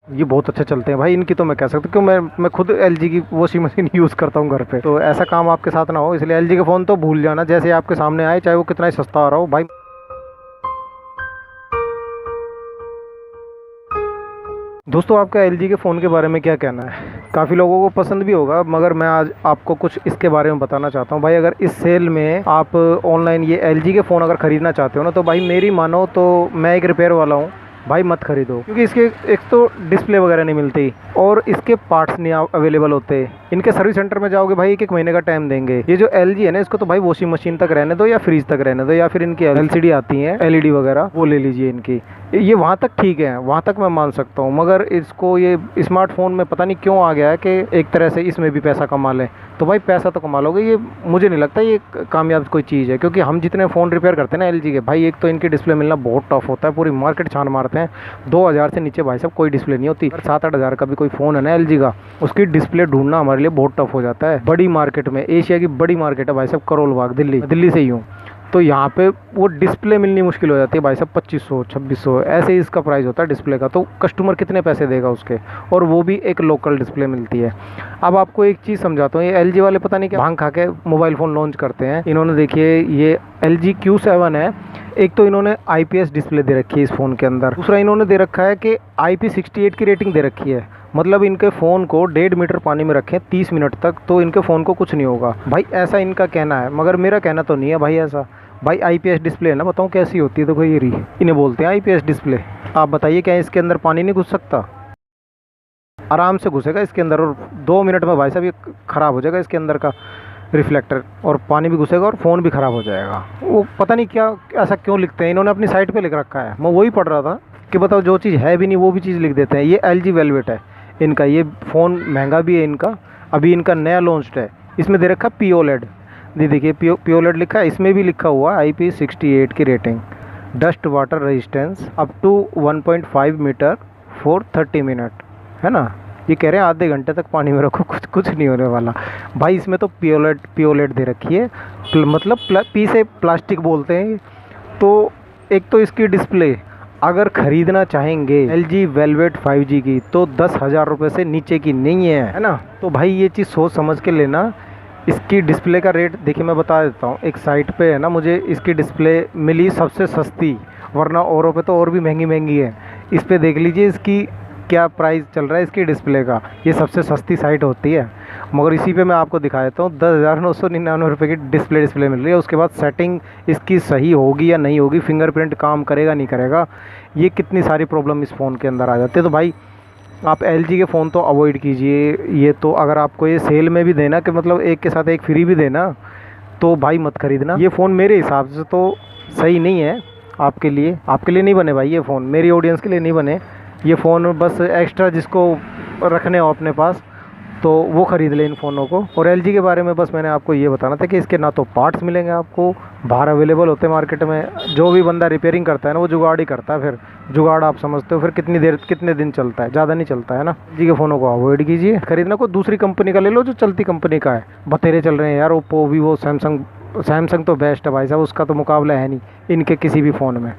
ये बहुत अच्छे चलते हैं भाई, इनकी तो मैं कह सकता हूँ कि मैं खुद एलजी की वॉशिंग मशीन यूज़ करता हूँ घर पे। तो ऐसा काम आपके साथ ना हो, इसलिए एलजी के फ़ोन तो भूल जाना, जैसे आपके सामने आए चाहे वो कितना ही सस्ता आ रहा हो भाई। दोस्तों आपका एलजी के फ़ोन के बारे में क्या कहना है? काफ़ी लोगों को पसंद भी होगा, मगर मैं आज आपको कुछ इसके बारे में बताना चाहता हूँ भाई। अगर इस सेल में आप ऑनलाइन ये एलजी के फ़ोन अगर ख़रीदना चाहते हो ना, तो भाई मेरी मानो तो मैं एक रिपेयर वाला हूँ भाई, मत खरीदो। क्योंकि इसके एक तो डिस्प्ले वगैरह नहीं मिलती और इसके पार्ट्स नहीं अवेलेबल होते। इनके सर्विस सेंटर में जाओगे भाई, एक एक महीने का टाइम देंगे। ये जो एलजी है ना, इसको तो भाई वॉशिंग मशीन तक रहने दो या फ्रीज तक रहने दो, या फिर इनकी एलसीडी आती है एलईडी वगैरह, वो ले लीजिए इनकी। ये वहाँ तक ठीक है, वहाँ तक मैं मान सकता हूँ, मगर इसको ये स्मार्टफोन में पता नहीं क्यों आ गया है कि एक तरह से इसमें भी पैसा कमा लें। तो भाई पैसा तो कमा लोगे, ये मुझे नहीं लगता ये कामयाब कोई चीज़ है। क्योंकि हम जितने फ़ोन रिपेयर करते हैं ना एलजी के भाई, एक तो इनकी डिस्प्ले मिलना बहुत टफ होता है, पूरी मार्केट छान मारते हैं। 2000 से नीचे भाई साहब कोई डिस्प्ले नहीं होती। 7-8 हज़ार का भी कोई फ़ोन है ना एलजी का, उसकी डिस्प्ले ढूंढना हमारे लिए बहुत टफ हो जाता है। बड़ी मार्केट में, एशिया की बड़ी मार्केट है भाई साहब, करोल बाग, दिल्ली से ही हूँ। तो यहाँ पे वो डिस्प्ले मिलनी मुश्किल हो जाती है भाई साहब। 2500-2600 ऐसे ही इसका प्राइस होता है डिस्प्ले का। तो कस्टमर कितने पैसे देगा उसके, और वो भी एक लोकल डिस्प्ले मिलती है। अब आपको एक चीज़ समझाता हूँ, ये एलजी वाले पता नहीं क्या भांग खा के मोबाइल फ़ोन लॉन्च करते हैं। इन्होंने देखिए ये LG Q7 है, एक तो इन्होंने IPS डिस्प्ले दे रखी है इस फ़ोन के अंदर, दूसरा इन्होंने दे रखा है कि IP68 की रेटिंग दे रखी है। मतलब इनके फ़ोन को 1.5 मीटर पानी में रखें 30 मिनट तक, तो इनके फ़ोन को कुछ नहीं होगा भाई, ऐसा इनका कहना है। मगर मेरा कहना तो नहीं है भाई ऐसा। भाई IPS डिस्प्ले है ना, बताऊँ कैसी होती है? देखो ये रही, इन्हें बोलते हैं IPS डिस्प्ले। आप बताइए क्या इसके अंदर पानी नहीं घुस सकता? आराम से घुसेगा इसके अंदर, और 2 मिनट में भाई साहब ये ख़राब हो जाएगा इसके अंदर का रिफ्लेक्टर, और पानी भी घुसेगा और फ़ोन भी ख़राब हो जाएगा। वो पता नहीं क्या ऐसा क्यों लिखते हैं, इन्होंने अपनी साइट पे लिख रखा है। मैं वही पढ़ रहा था कि बताओ, जो चीज़ है भी नहीं वो भी चीज़ लिख देते हैं। ये LG वेलवेट है इनका, ये फ़ोन महंगा भी है इनका, अभी इनका नया लॉन्च्ड है। इसमें दे रखा POLED, देखिए POLED लिखा है, इसमें भी लिखा हुआ IP68 की rating, dust water resistance up to 1.5 metre for 30 minute, है ना। ये कह रहे हैं आधे घंटे तक पानी में रखो, कुछ नहीं होने वाला भाई। इसमें तो POLED दे रखी है, मतलब P से प्लास्टिक बोलते हैं। तो एक तो इसकी डिस्प्ले अगर ख़रीदना चाहेंगे LG वेलवेट 5G की, तो 10,000 रुपये से नीचे की नहीं है ना। तो भाई ये चीज़ सोच समझ के लेना। इसकी डिस्प्ले का रेट देखिए मैं बता देता हूँ, एक साइट पे है ना, मुझे इसकी डिस्प्ले मिली सबसे सस्ती, वरना औरों पे तो और भी महंगी है। इस पे देख लीजिए इसकी क्या प्राइस चल रहा है इसकी डिस्प्ले का, ये सबसे सस्ती साइट होती है। मगर इसी पे मैं आपको दिखा देता हूँ, 10,999 रुपये की डिस्प्ले मिल रही है। उसके बाद सेटिंग इसकी सही होगी या नहीं होगी, फिंगरप्रिंट काम करेगा नहीं करेगा, ये कितनी सारी प्रॉब्लम इस फ़ोन के अंदर आ जाती है। तो भाई आप LG के फ़ोन तो अवॉइड कीजिए। ये तो अगर आपको ये सेल में भी देना कि मतलब एक के साथ एक फ्री भी देना, तो भाई मत ख़रीदना। ये फ़ोन मेरे हिसाब से तो सही नहीं है आपके लिए नहीं बने भाई ये फ़ोन, मेरी ऑडियंस के लिए नहीं बने ये फ़ोन। बस एक्स्ट्रा जिसको रखने हो अपने पास तो वो ख़रीद ले इन फ़ोनों को। और LG के बारे में बस मैंने आपको ये बताना था कि इसके ना तो पार्ट्स मिलेंगे आपको बाहर अवेलेबल होते हैं मार्केट में। जो भी बंदा रिपेयरिंग करता है ना, वो जुगाड़ ही करता है। फिर जुगाड़ आप समझते हो, फिर कितने दिन चलता है, ज़्यादा नहीं चलता है ना। LG के फ़ोनों को अवॉइड कीजिए। ख़रीदना को दूसरी कंपनी का ले लो जो चलती कंपनी का है। बतेरे चल रहे हैं यार, ओप्पो, वीवो, सैमसंग तो बेस्ट है भाई साहब, उसका तो मुकाबला है नहीं इनके किसी भी फ़ोन में।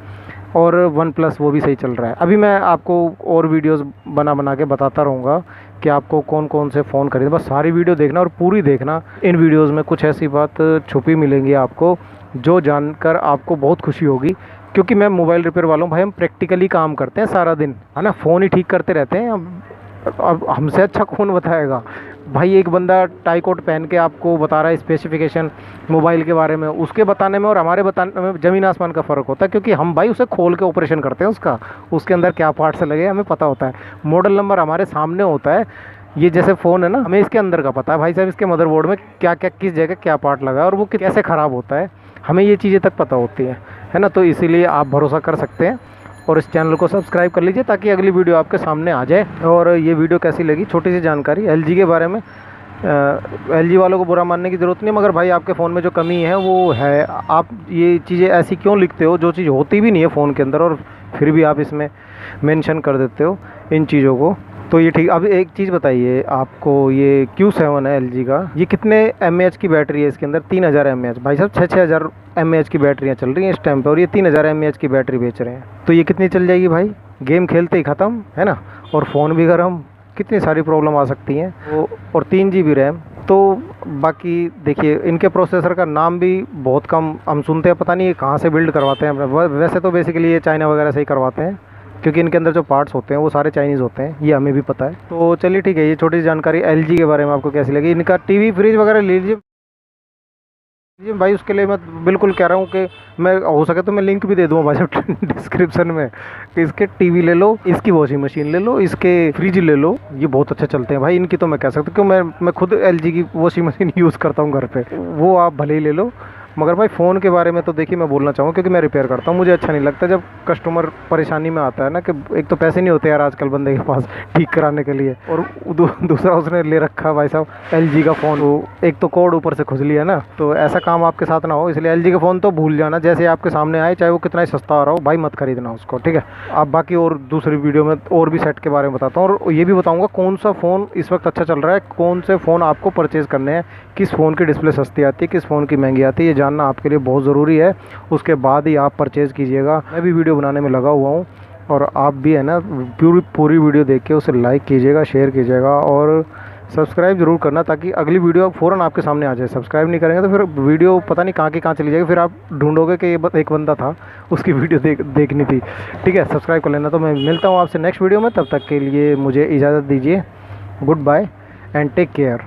और OnePlus वो भी सही चल रहा है। अभी मैं आपको और वीडियोस बना के बताता रहूँगा कि आपको कौन कौन से फ़ोन खरीदना। बस सारी वीडियो देखना और पूरी देखना। इन वीडियोस में कुछ ऐसी बात छुपी मिलेंगी आपको जो जानकर आपको बहुत खुशी होगी। क्योंकि मैं मोबाइल रिपेयर वाला हूँ भाई, हम प्रैक्टिकली काम करते हैं सारा दिन, है ना, फ़ोन ही ठीक करते रहते हैं। अब हमसे अच्छा कौन बताएगा भाई। एक बंदा टाई कोट पहन के आपको बता रहा है स्पेसिफिकेशन मोबाइल के बारे में, उसके बताने में और हमारे बताने में ज़मीन आसमान का फ़र्क होता है। क्योंकि हम भाई उसे खोल के ऑपरेशन करते हैं, उसके अंदर क्या पार्ट्स लगे हमें पता होता है, मॉडल नंबर हमारे सामने होता है। ये जैसे फ़ोन है ना, हमें इसके अंदर का पता है भाई साहब, इसके मदरबोर्ड में क्या क्या किस जगह क्या पार्ट लगा है और वो कैसे ख़राब होता है, हमें ये चीज़ें तक पता होती है ना। तो इसीलिए आप भरोसा कर सकते हैं और इस चैनल को सब्सक्राइब कर लीजिए ताकि अगली वीडियो आपके सामने आ जाए। और ये वीडियो कैसी लगी, छोटी सी जानकारी LG के बारे में। LG वालों को बुरा मानने की ज़रूरत नहीं, मगर भाई आपके फ़ोन में जो कमी है वो है। आप ये चीज़ें ऐसी क्यों लिखते हो जो चीज़ होती भी नहीं है फ़ोन के अंदर, और फिर भी आप इसमें मेंशन कर देते हो इन चीज़ों को। तो ये ठीक। अब एक चीज़ बताइए आपको, ये Q7 है LG का, ये कितने mAh की बैटरी है इसके अंदर? 3000 mAh भाई साहब, 6,000 mAh की बैटरियाँ चल रही हैं इस टाइम पे, और ये 3000 mAh की बैटरी बेच रहे हैं। तो ये कितनी चल जाएगी भाई? गेम खेलते ही ख़त्म, है ना, और फ़ोन भी गर्म, कितनी सारी प्रॉब्लम आ सकती हैं। और 3 GB रैम। तो बाकी देखिए, इनके प्रोसेसर का नाम भी बहुत कम हम सुनते हैं, पता नहीं ये कहाँ से बिल्ड करवाते हैं। वैसे तो बेसिकली ये चाइना वगैरह से ही करवाते हैं, क्योंकि इनके अंदर जो पार्ट्स होते हैं वो सारे चाइनीज़ होते हैं, ये हमें भी पता है। तो चलिए ठीक है, ये छोटी सी जानकारी एलजी के बारे में आपको कैसी लगी। इनका टीवी फ्रिज वगैरह ले लीजिए जी भाई, उसके लिए मैं बिल्कुल कह रहा हूँ कि मैं हो सके तो मैं लिंक भी दे दूँगा भाई साहब डिस्क्रिप्शन में, कि इसके टीवी ले लो, इसकी वॉशिंग मशीन ले लो, इसके फ्रिज ले लो, ये बहुत अच्छे चलते हैं भाई। इनकी तो मैं कह सकता हूँ, क्यों मैं खुद एलजी की वॉशिंग मशीन यूज़ करता हूँ घर पे, वो आप भले ही ले लो। मगर भाई फ़ोन के बारे में तो देखिए मैं बोलना चाहूँगा, क्योंकि मैं रिपेयर करता हूँ, मुझे अच्छा नहीं लगता जब कस्टमर परेशानी में आता है ना, कि एक तो पैसे नहीं होते यार आजकल बंदे के पास ठीक कराने के लिए, और दूसरा उसने ले रखा भाई साहब एलजी का फ़ोन, वो एक तो कोड ऊपर से खुजली है ना, तो ऐसा काम आपके साथ ना हो। इसलिए एलजी का फ़ोन तो भूल जाना, जैसे आपके सामने आए चाहे वो कितना ही सस्ता हो रहा हो भाई, मत खरीदना उसको, ठीक है। आप बाकी और दूसरी वीडियो में और भी सेट के बारे में बताता हूँ, और ये भी बताऊँगा कौन सा फ़ोन इस वक्त अच्छा चल रहा है, कौन से फ़ोन आपको परचेज़ करने हैं, किस फ़ोन की डिस्प्ले सस्ती आती है, किस फ़ोन की महंगी आती है, ये जानना आपके लिए बहुत ज़रूरी है। उसके बाद ही आप परचेज़ कीजिएगा। मैं भी वीडियो बनाने में लगा हुआ हूँ, और आप भी है ना पूरी वीडियो देख के उसे लाइक कीजिएगा, शेयर कीजिएगा, और सब्सक्राइब जरूर करना, ताकि अगली वीडियो फ़ौरन आपके सामने आ जाए। सब्सक्राइब नहीं करेंगे तो फिर वीडियो पता नहीं कहाँ की कहाँ चली जाएगी, फिर आप ढूंढोगे कि ये एक बंदा था, उसकी वीडियो देखनी थी, ठीक है। सब्सक्राइब कर लेना। तो मैं मिलता हूँ आपसे नेक्स्ट वीडियो में, तब तक के लिए मुझे इजाज़त दीजिए। Goodbye and take care.